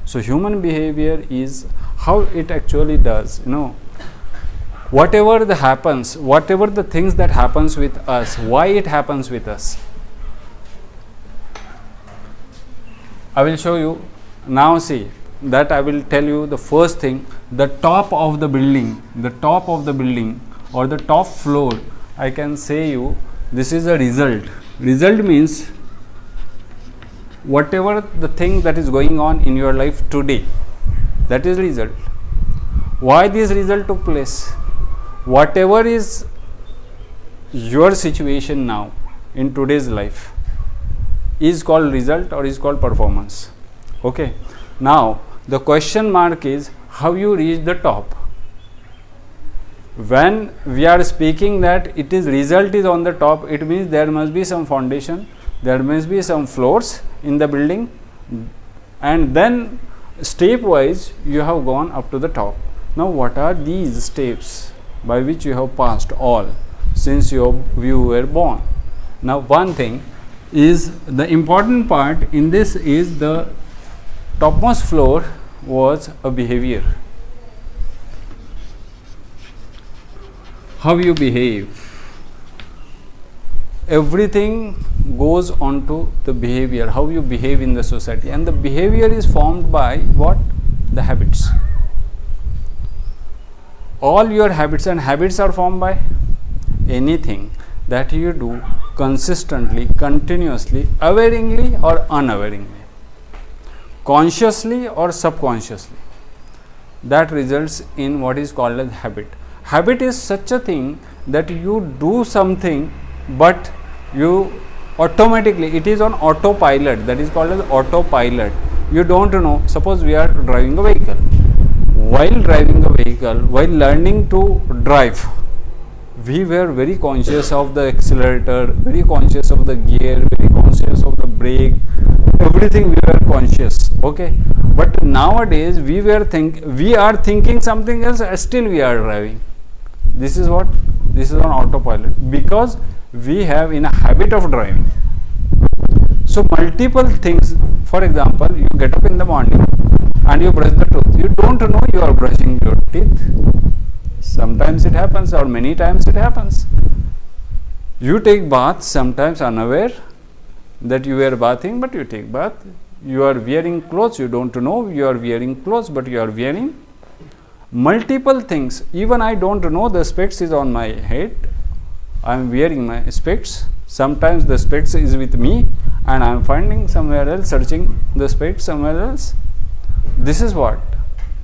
So human behavior is how it actually does, whatever the things that happens with us, why it happens with us. I will show you now. See that I will tell you the first thing, the top of the building or the top floor, I can say you this is a result. Result means whatever the thing that is going on in your life today, that is result. Why this result took place? Whatever is your situation now in today's life is called result or is called performance. Okay. Now the question mark is how you reach the top. When we are speaking that it is result is on the top, it means there must be some foundation, there must be some floors in the building, and then step wise you have gone up to the top. Now what are these steps by which you have passed all since you were born? Now one thing is, the important part in this is the topmost floor was a behavior. How you behave. Everything goes on to the behavior, how you behave in the society, and the behavior is formed by what? The habits. All your habits, and habits are formed by anything that you do consistently, continuously, awareingly or unawareingly, consciously or subconsciously. That results in what is called as habit. Habit is such a thing that you do something but you automatically, it is on autopilot, that is called as autopilot. You don't know. Suppose we are driving a vehicle. While driving a vehicle, while learning to drive, we were very conscious of the accelerator, very conscious of the gear, very conscious of the brake, everything we were conscious. Okay. But nowadays we are thinking something else, still we are driving. This is what? This is on autopilot, because we have in a habit of driving. So multiple things. For example, you get up in the morning and you brush the tooth. You don't know you are brushing your teeth. Sometimes it happens, or many times it happens. You take bath, sometimes unaware that you are bathing, but you take bath. You are wearing clothes, you don't know you are wearing clothes, but you are wearing. Multiple things. Even I don't know the specs is on my head, I am wearing my specs. Sometimes the specs is with me and I am finding somewhere else, searching the specs somewhere else. This is what?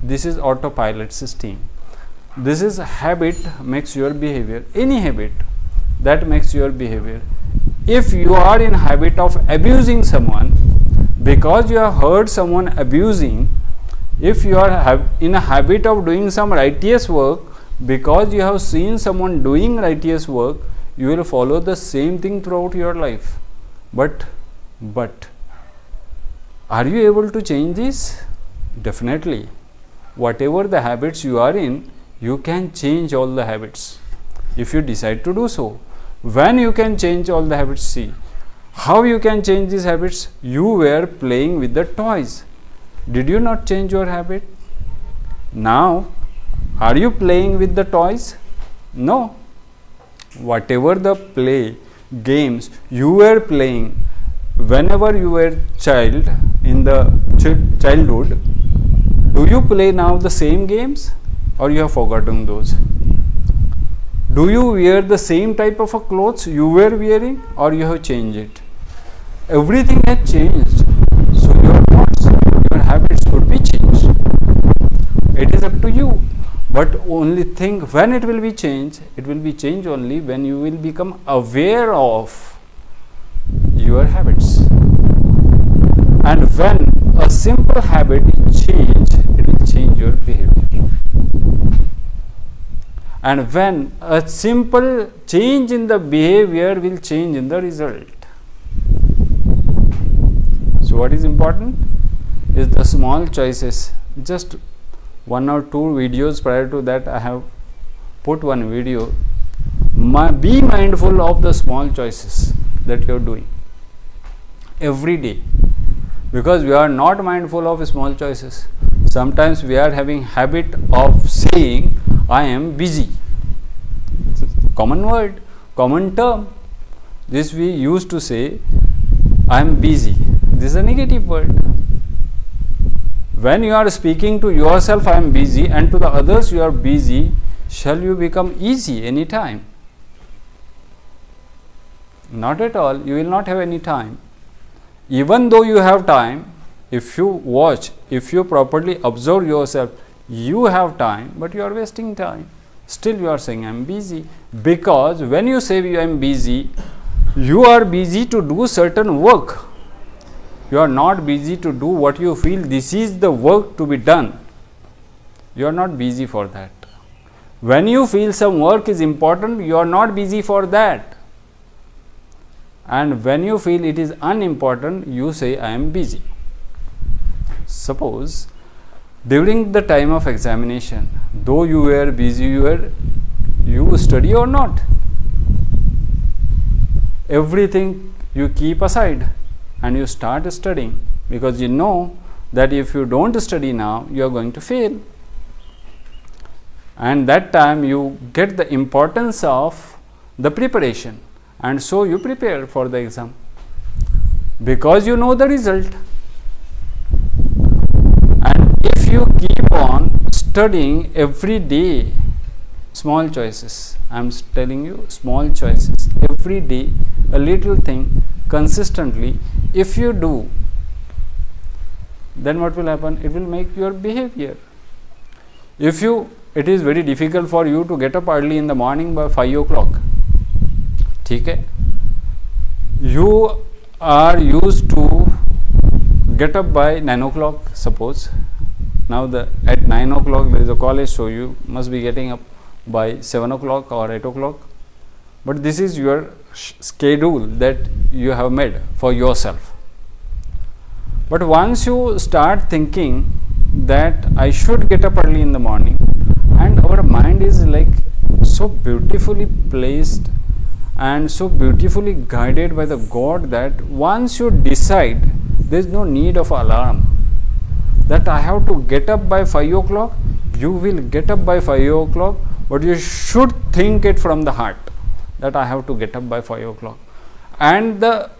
This is autopilot system. This is habit makes your behavior. Any habit that makes your behavior. If you are in habit of abusing someone because you have heard someone abusing, if you are in a habit of doing some righteous work because you have seen someone doing righteous work, you will follow the same thing throughout your life. But are you able to change this? Definitely. Whatever the habits you are in, you can change all the habits if you decide to do so. When you can change all the habits, see how you can change these habits. You were playing with the toys. Did you not change your habit? Now, are you playing with the toys? No. Whatever the play, games you were playing whenever you were child, in the childhood, do you play now the same games or you have forgotten those? Do you wear the same type of clothes you were wearing or you have changed it? Everything has changed. So your thoughts, your habits would be changed. It is up to you. But only thing, when it will be changed only when you will become aware of your habits. And when a simple habit is changed, it will change your behavior. And when a simple change in the behavior will change in the result. So what is important is the small choices. Just 1 or 2 videos prior to that I have put one video. Be mindful of the small choices that you are doing every day. because we are not mindful of small choices. Sometimes we are having habit of saying I am busy. Common word, common term. This we used to say I am busy. This is a negative word. When you are speaking to yourself I am busy, and to the others you are busy, shall you become easy any time? Not at all. You will not have any time. Even though you have time, if you watch, if you properly observe yourself, you have time, but you are wasting time. Still you are saying I am busy, because when you say I am busy, you are busy to do certain work. You are not busy to do what you feel this is the work to be done. You are not busy for that. When you feel some work is important, you are not busy for that. And when you feel it is unimportant, you say I am busy. Suppose during the time of examination, though you were busy, you study or not? Everything you keep aside and you start studying, because you know that if you don't study now, you are going to fail. And that time you get the importance of the preparation, and so you prepare for the exam because you know the result. And if you keep on studying every day, small choices, I am telling you, small choices, every day a little thing consistently, if you do, then what will happen? It will make your behavior. If you, it is very difficult for you to get up early in the morning by 5 o'clock. Okay? You are used to get up by 9 o'clock, suppose. Now at 9 o'clock there is a college, so you must be getting up by 7 o'clock or 8 o'clock. But this is your schedule that you have made for yourself. But once you start thinking that I should get up early in the morning, and our mind is like so beautifully placed and so beautifully guided by the God, that once you decide, there is no need of alarm that I have to get up by 5 o'clock, you will get up by 5 o'clock, but you should think it from the heart that I have to get up by 5 o'clock. And the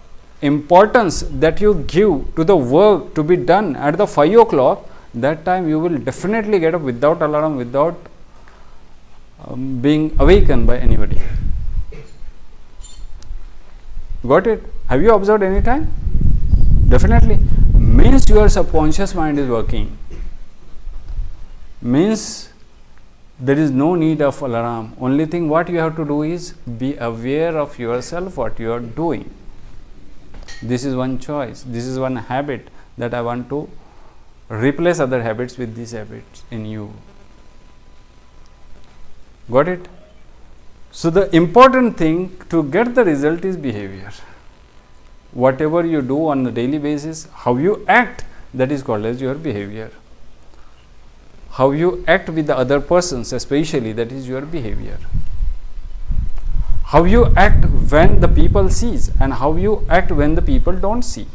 importance that you give to the work to be done at the 5 o'clock, that time you will definitely get up without alarm, without being awakened by anybody. Got it? Have you observed any time? Definitely. Means your subconscious mind is working. Means there is no need of alarm. Only thing what you have to do is be aware of yourself, what you are doing. This is one choice. This is one habit that I want to replace other habits with these habits in you. Got it? So the important thing to get the result is behavior. Whatever you do on a daily basis, how you act, that is called as your behavior. How you act with the other persons, especially, that is your behavior. How you act when the people sees, and how you act when the people don't see.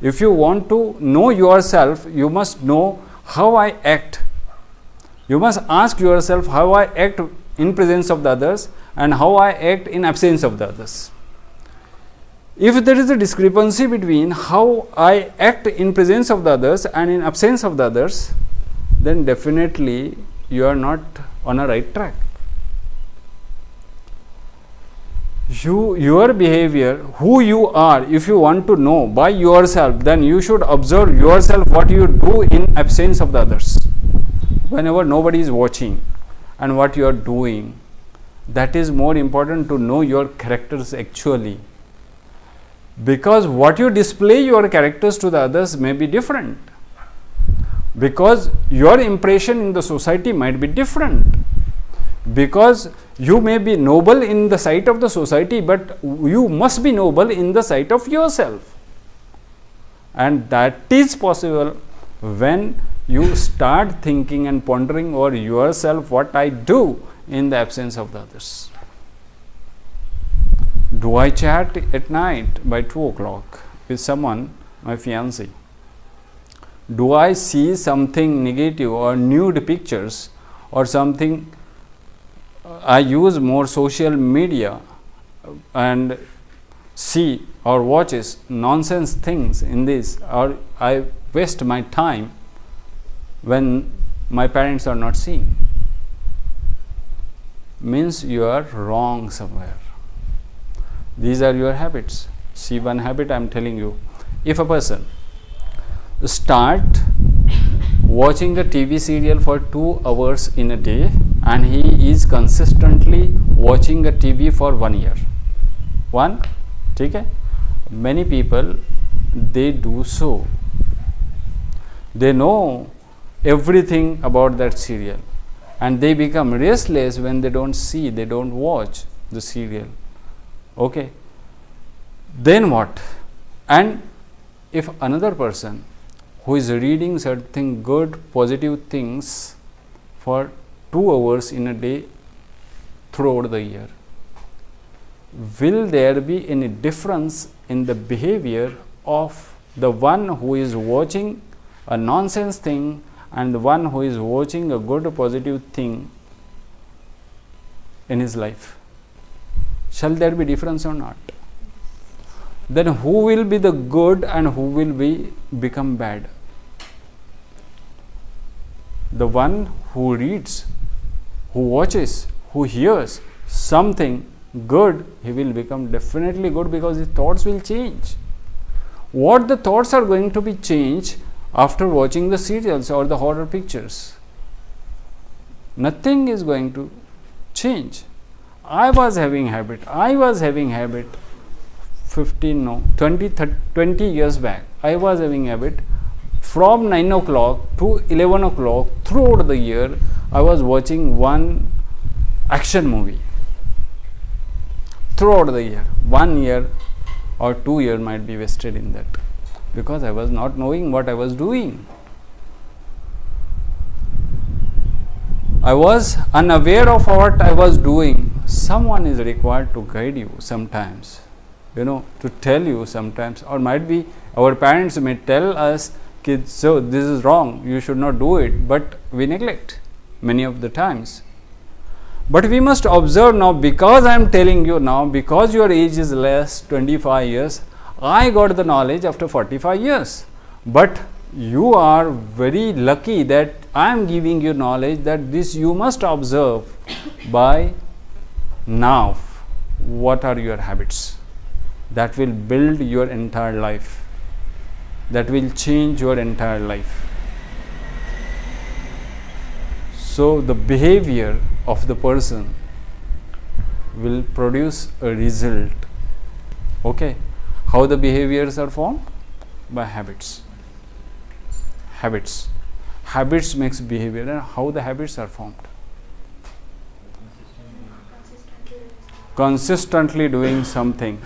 If you want to know yourself, you must know how I act. You must ask yourself how I act in presence of the others and how I act in absence of the others. If there is a discrepancy between how I act in presence of the others and in absence of the others, then definitely you are not on a right track. Your behavior, who you are, if you want to know by yourself, then you should observe yourself, what you do in absence of the others. Whenever nobody is watching, and what you are doing, that is more important to know your characters actually. Because what you display your characters to the others may be different. Because your impression in the society might be different. Because you may be noble in the sight of the society, but you must be noble in the sight of yourself. And that is possible when you start thinking and pondering over yourself, what I do in the absence of the others. Do I chat at night by 2 o'clock with someone, my fiancé? Do I see something negative or nude pictures or something? I use more social media and see or watches nonsense things in this, or I waste my time when my parents are not seeing. Means you are wrong somewhere. These are your habits. See, one habit I am telling you. If a person start watching a TV serial for 2 hours in a day and he is consistently watching a TV for 1 year. Okay? Many people, they do so. They know everything about that serial and they become restless when they don't see, they don't watch the serial. Okay? Then what? And if another person who is reading certain good positive things for 2 hours in a day throughout the year, will there be any difference in the behavior of the one who is watching a nonsense thing and the one who is watching a good positive thing in his life? Shall there be difference or not? Then who will be the good and who will become bad? The one who reads, who watches, who hears something good, he will become definitely good because his thoughts will change. What the thoughts are going to be changed after watching the serials or the horror pictures? Nothing is going to change. I was having habit 20 years back. I was having habit from 9 o'clock to 11 o'clock throughout the year. I was watching one action movie throughout the year. 1 year or 2 years might be wasted in that because I was not knowing what I was doing. I was unaware of what I was doing. Someone is required to guide you sometimes, to tell you sometimes, or might be our parents may tell us, kids, so this is wrong, you should not do it, but we neglect many of the times. But we must observe now, because I am telling you now, because your age is less 25 years, I got the knowledge after 45 years. But you are very lucky that I am giving you knowledge that this you must observe by now. What are your habits? That will build your entire life. That will change your entire life. So the behavior of the person will produce a result. Okay? How the behaviors are formed? By habits. Habits makes behavior. And how the habits are formed? Consistently doing something.